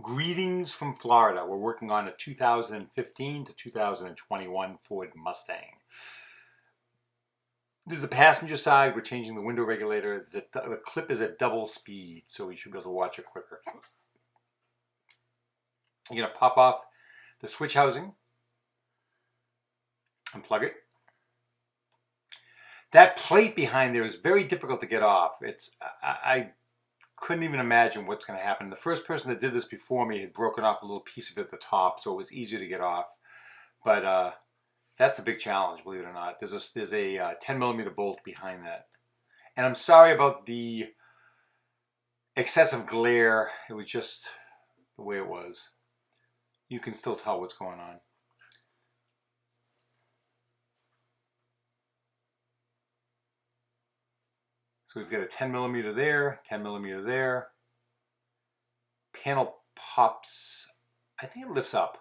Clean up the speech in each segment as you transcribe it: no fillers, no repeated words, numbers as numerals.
Greetings from Florida. We're working on a 2015 to 2021 Ford Mustang. This is the passenger side. We're changing the window regulator. The clip is at double speed, so we should be able to watch it quicker. You're going to pop off the switch housing, unplug it. That plate behind there is very difficult to get off. I couldn't even imagine what's going to happen. The first person that did this before me had broken off a little piece of it at the top, so it was easier to get off. But that's a big challenge, believe it or not. There's a 10 millimeter bolt behind that. And I'm sorry about the excessive glare. It was just the way it was. You can still tell what's going on. So we've got a 10 millimeter there, 10 millimeter there. Panel pops, I think it lifts up.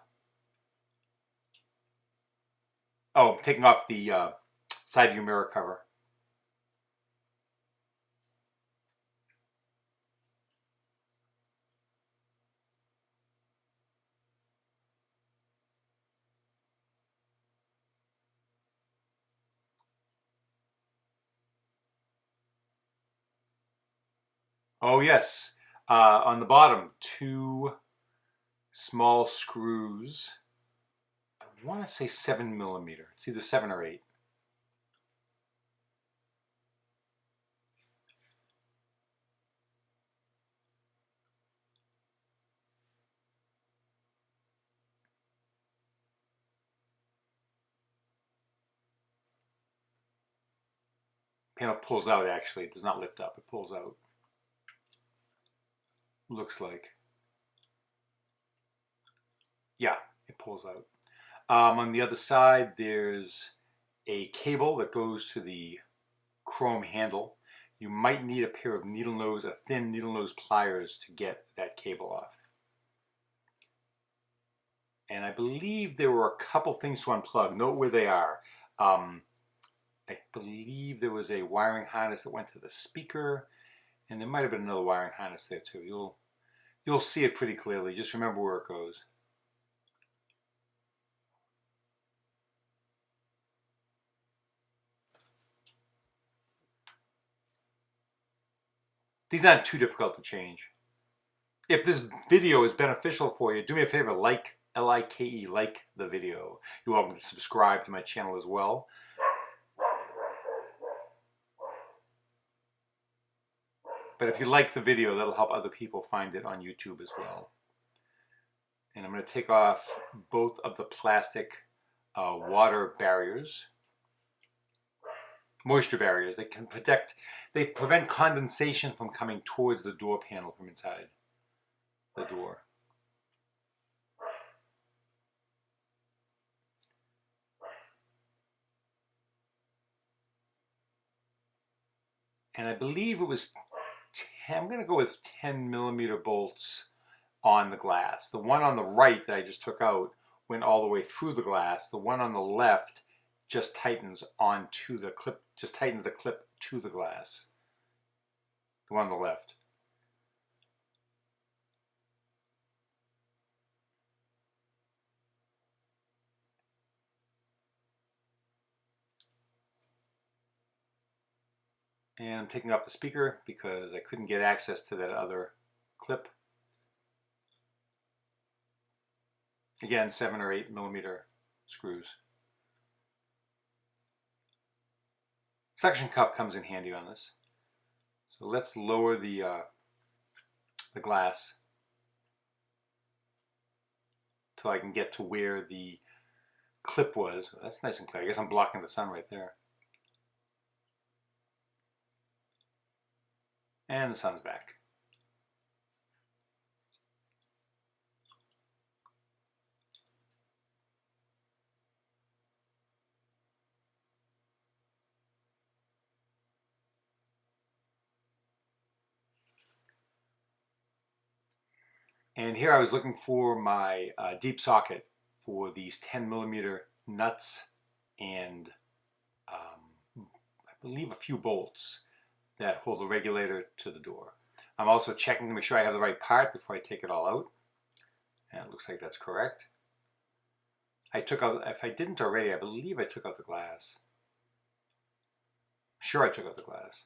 Oh, I'm taking off the side view mirror cover. Oh yes, on the bottom, 2 small screws. I want to say 7 millimeter. It's either 7 or 8. Panel pulls out actually. It does not lift up. It pulls out. Looks like. Yeah, it pulls out. On the other side, there's a cable that goes to the chrome handle. You might need a pair of thin needle nose pliers to get that cable off. And I believe there were a couple things to unplug. Note where they are. I believe there was a wiring harness that went to the speaker, and there might have been another wiring harness there too. You'll see it pretty clearly. Just remember where it goes. These aren't too difficult to change. If this video is beneficial for you, do me a favor, like, L-I-K-E, like the video. You're welcome to subscribe to my channel as well. But if you like the video, that'll help other people find it on YouTube as well. And I'm going to take off both of the plastic water barriers, moisture barriers. They prevent condensation from coming towards the door panel from inside the door. And I believe it was I'm going to go with 10 millimeter bolts on the glass. The one on the right that I just took out went all the way through the glass. The one on the left just tightens onto the clip, just tightens the clip to the glass. The one on the left. And I'm taking off the speaker because I couldn't get access to that other clip. Again, 7 or 8 millimeter screws. Suction cup comes in handy on this. So let's lower the glass till I can get to where the clip was. That's nice and clear. I guess I'm blocking the sun right there. And the sun's back. And here I was looking for my deep socket for these 10 millimeter nuts and I believe a few bolts that hold the regulator to the door. I'm also checking to make sure I have the right part before I take it all out. And it looks like that's correct. I took out, if I didn't already, I believe I took out the glass. Sure, I took out the glass.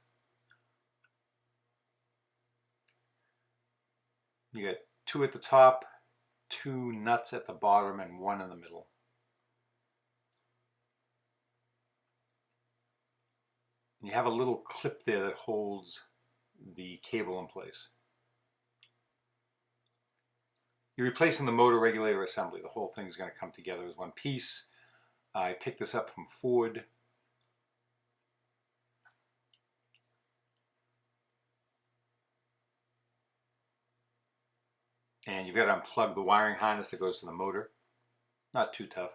You got 2 at the top, 2 nuts at the bottom, and 1 in the middle. And you have a little clip there that holds the cable in place. You're replacing the motor regulator assembly. The whole thing is going to come together as one piece. I picked this up from Ford. And you've got to unplug the wiring harness that goes to the motor. Not too tough.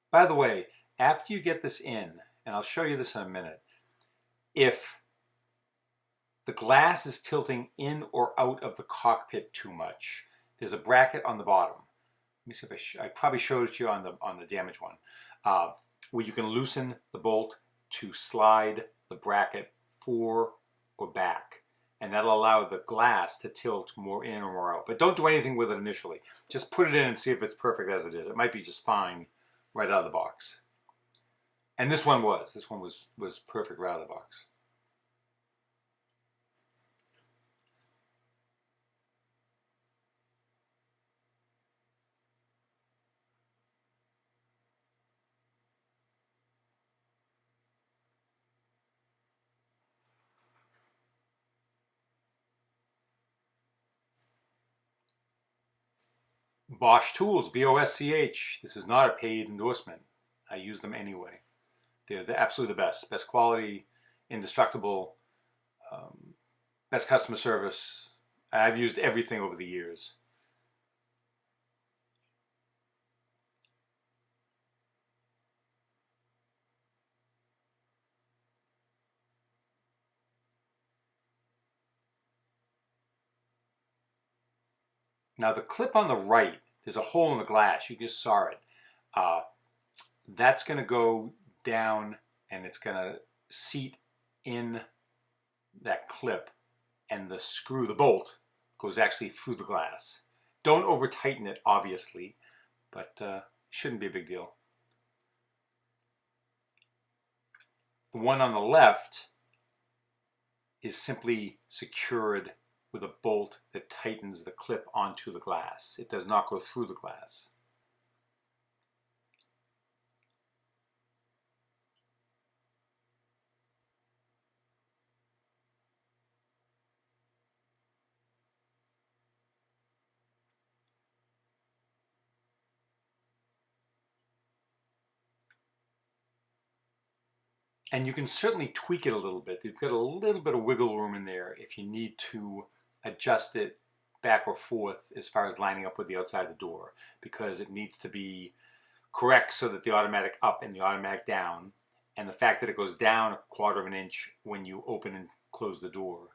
By the way, after you get this in, and I'll show you this in a minute, if the glass is tilting in or out of the cockpit too much, there's a bracket on the bottom. Let me see if I probably showed it to you on the damaged one, where you can loosen the bolt to slide the bracket forward or back, and that'll allow the glass to tilt more in or more out. But don't do anything with it initially. Just put it in and see if it's perfect as it is. It might be just fine right out of the box. And this one was. This one was perfect right out of the box. Bosch tools, B-O-S-C-H. This is not a paid endorsement. I use them anyway. They're absolutely the best. Best quality, indestructible, best customer service. I've used everything over the years. Now the clip on the right, there's a hole in the glass. You just saw it. That's going to go down and it's going to seat in that clip, and the screw, the bolt, goes actually through the glass. Don't over tighten it, obviously, but shouldn't be a big deal. The one on the left is simply secured with a bolt that tightens the clip onto the glass. It does not go through the glass. And you can certainly tweak it a little bit. You've got a little bit of wiggle room in there if you need to adjust it back or forth as far as lining up with the outside of the door, because it needs to be correct so that the automatic up and the automatic down, and the fact that it goes down 1/4 of an inch when you open and close the door.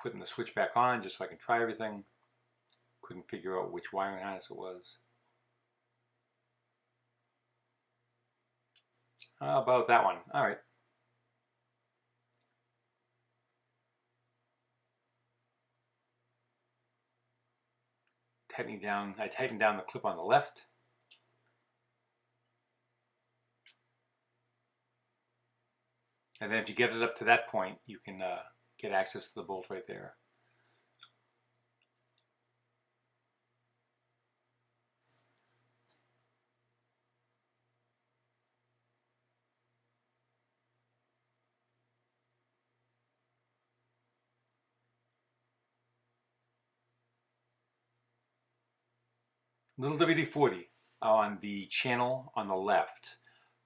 Putting the switch back on just so I can try everything. Couldn't figure out which wiring harness it was. How about that one? All right. Tightening down, I tightened down the clip on the left. And then if you get it up to that point, you can get access to the bolt right there. Little WD-40 on the channel on the left,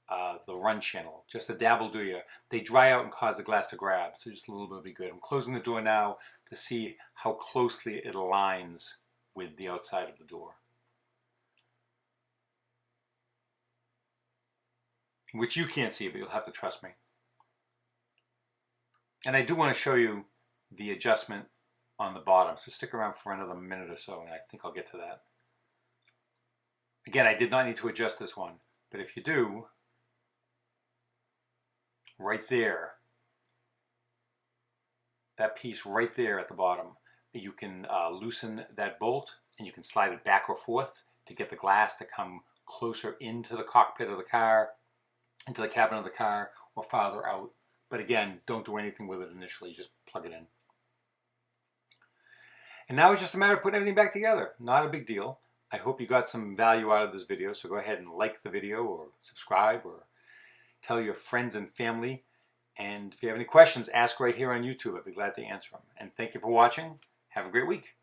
the run channel. Just a dab will do you. They dry out and cause the glass to grab, so just a little bit will be good. I'm closing the door now to see how closely it aligns with the outside of the door. which you can't see, but you'll have to trust me. And I do want to show you the adjustment on the bottom, so stick around for another minute or so, and I think I'll get to that. Again, I did not need to adjust this one, but if you do, right there, that piece right there at the bottom, you can loosen that bolt and you can slide it back or forth to get the glass to come closer into the cockpit of the car, into the cabin of the car, or farther out. But again, don't do anything with it initially, just plug it in. And now it's just a matter of putting everything back together. Not a big deal. I hope you got some value out of this video, so go ahead and like the video or subscribe or tell your friends and family. And if you have any questions, ask right here on YouTube. I'd be glad to answer them. And thank you for watching. Have a great week.